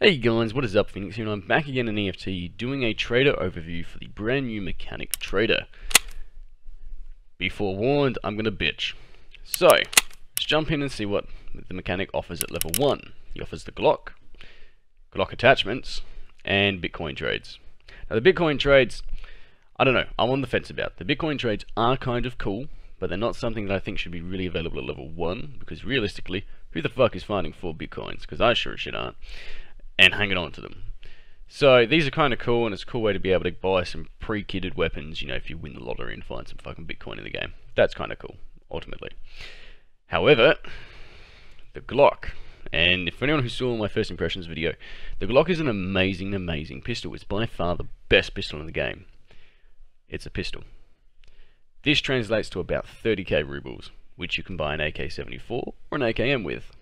Hey guys, what is up? Phoenix here, and I'm back again in EFT doing a trader overview for the brand new mechanic trader. Be forewarned, I'm gonna bitch. So, let's jump in and see what the mechanic offers at level 1. He offers the Glock attachments, and Bitcoin trades. Now the Bitcoin trades, I don't know, I'm on the fence about. The Bitcoin trades are kind of cool, but they're not something that I think should be really available at level 1, because realistically, who the fuck is finding 4 Bitcoins? Because I sure as shit aren't. And hanging on to them. So these are kind of cool, and it's a cool way to be able to buy some pre-kitted weapons, you know, if you win the lottery and find some fucking Bitcoin in the game. That's kind of cool, ultimately. However, the Glock, and for anyone who saw my first impressions video, the Glock is an amazing pistol. It's by far the best pistol in the game. It's a pistol. This translates to about 30k rubles, which you can buy an AK-74 or an AKM with.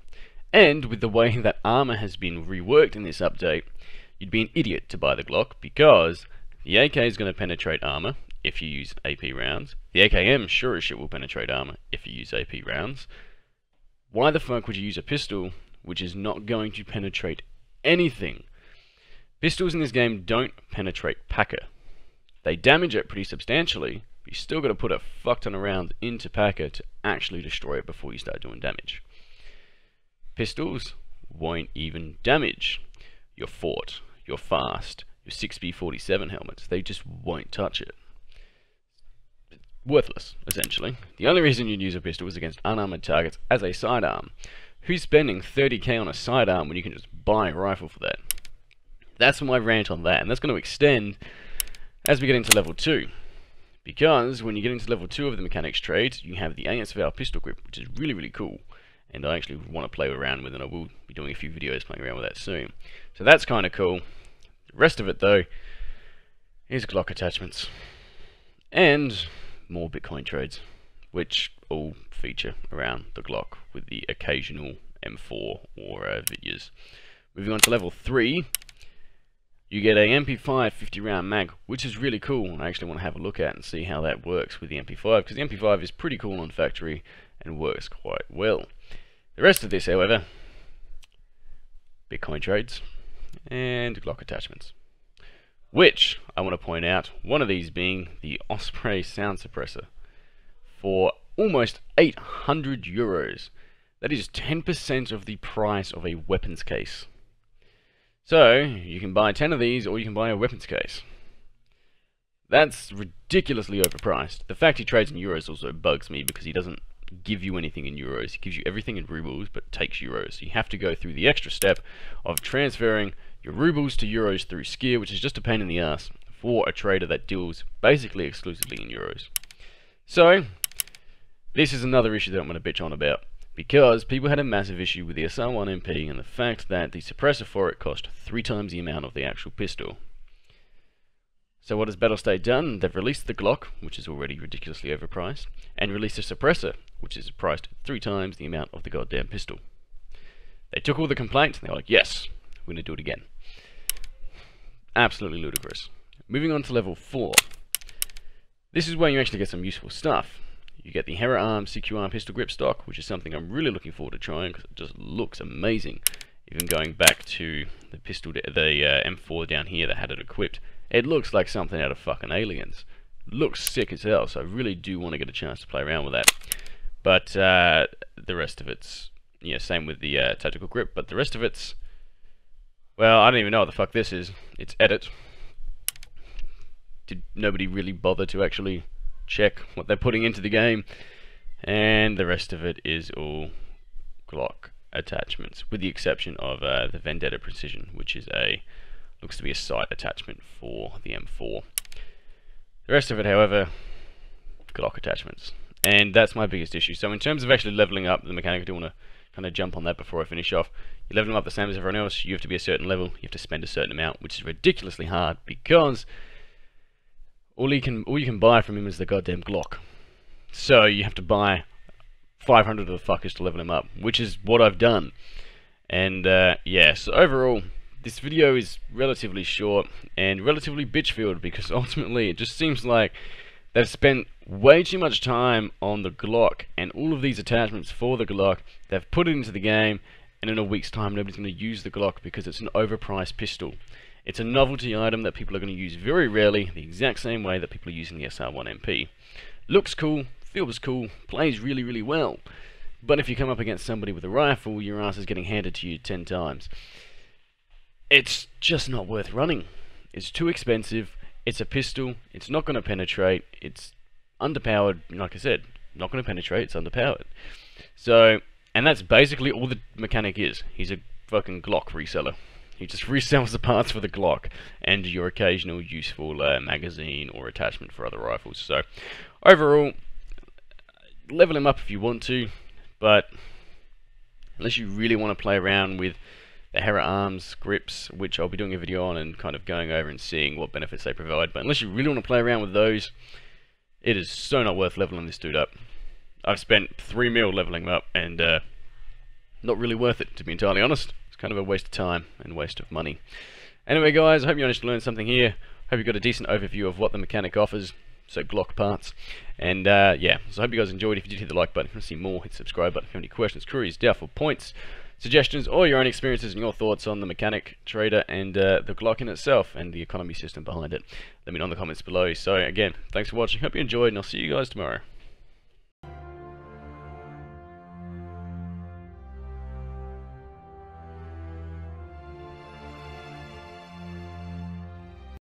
And with the way that armor has been reworked in this update, you'd be an idiot to buy the Glock, because the AK is going to penetrate armor if you use AP rounds. The AKM sure as shit will penetrate armor if you use AP rounds. Why the fuck would you use a pistol which is not going to penetrate anything? Pistols in this game don't penetrate packer. They damage it pretty substantially, but you still got to put a fuck ton of rounds into packer to actually destroy it before you start doing damage. Pistols won't even damage your Fort, your Fast, your 6B47 helmets. They just won't touch it. Worthless, essentially. The only reason you'd use a pistol is against unarmored targets as a sidearm. Who's spending 30k on a sidearm when you can just buy a rifle for that? That's my rant on that, and that's going to extend as we get into level 2. Because when you get into level 2 of the mechanics trade, you have the ASVR pistol grip, which is really cool. And I actually want to play around with it, and I will be doing a few videos playing around with that soon. So that's kind of cool. The rest of it, though, is Glock attachments. And more Bitcoin trades, which all feature around the Glock, with the occasional M4 or Vidyas. Moving on to level 3, you get a MP5 50 round mag, which is really cool, and I actually want to have a look at and see how that works with the MP5, because the MP5 is pretty cool on factory and works quite well. The rest of this, however, Bitcoin trades and Glock attachments. Which, I want to point out, one of these being the Osprey sound suppressor for almost 800 euros. That is 10% of the price of a weapons case. So, you can buy 10 of these, or you can buy a weapons case. That's ridiculously overpriced. The fact he trades in euros also bugs me, because he doesn't give you anything in euros. He gives you everything in rubles, but takes euros. So you have to go through the extra step of transferring your rubles to euros through Skier, which is just a pain in the ass for a trader that deals basically exclusively in euros. So this is another issue that I'm going to bitch on about, because people had a massive issue with the SR1 MP and the fact that the suppressor for it cost 3 times the amount of the actual pistol. So what has Battlestate done? They've released the Glock, which is already ridiculously overpriced, and released a suppressor, which is priced 3 times the amount of the goddamn pistol. They took all the complaints, and they were like, yes, we're going to do it again. Absolutely ludicrous. Moving on to level 4. This is where you actually get some useful stuff. You get the Hera Arm CQR pistol grip stock, which is something I'm really looking forward to trying, because it just looks amazing. Even going back to the pistol, the M4 down here that had it equipped, it looks like something out of fucking Aliens. Looks sick as hell, so I really do want to get a chance to play around with that. But the rest of it's, yeah, same with the tactical grip, but the rest of it's, well, I don't even know what the fuck this is. It's edit. Did nobody really bother to actually check what they're putting into the game? And the rest of it is all Glock attachments, with the exception of the Vendetta Precision, which is looks to be a sight attachment for the M4. The rest of it, however, Glock attachments, and that's my biggest issue. So in terms of actually leveling up the mechanic, I do want to kind of jump on that before I finish off. You level them up the same as everyone else. You have to be a certain level. You have to spend a certain amount, which is ridiculously hard, because all you can buy from him is the goddamn Glock. So you have to buy 500 of the fuckers to level him up, which is what I've done. And yeah, so overall, this video is relatively short and relatively bitch-filled, because ultimately it just seems like they've spent way too much time on the Glock and all of these attachments for the Glock. They've put it into the game, and in a week's time nobody's going to use the Glock because it's an overpriced pistol. It's a novelty item that people are going to use very rarely, the exact same way that people are using the SR1MP. Looks cool, feels cool, plays really, really well. But if you come up against somebody with a rifle, your ass is getting handed to you 10 times. It's just not worth running. It's too expensive, it's a pistol, it's not going to penetrate, it's underpowered, like I said, not going to penetrate, it's underpowered. So, and that's basically all the mechanic is. He's a fucking Glock reseller. He just resells the parts for the Glock and your occasional useful magazine or attachment for other rifles. So, overall, level him up if you want to, but unless you really want to play around with the Hera Arms grips, which I'll be doing a video on and kind of going over and seeing what benefits they provide, but unless you really want to play around with those, it is so not worth leveling this dude up. I've spent 3 mil leveling him up, and not really worth it, to be entirely honest. It's kind of a waste of time and waste of money. Anyway guys, I hope you managed to learn something here. Hope you got a decent overview of what the mechanic offers, so Glock parts. And yeah, so I hope you guys enjoyed. If you did, hit the like button. If you want to see more, hit the subscribe button. If you have any questions, queries, doubtful points, suggestions, or your own experiences and your thoughts on the mechanic, trader, and the Glock in itself, and the economy system behind it, let me know in the comments below. So again, thanks for watching, hope you enjoyed, and I'll see you guys tomorrow.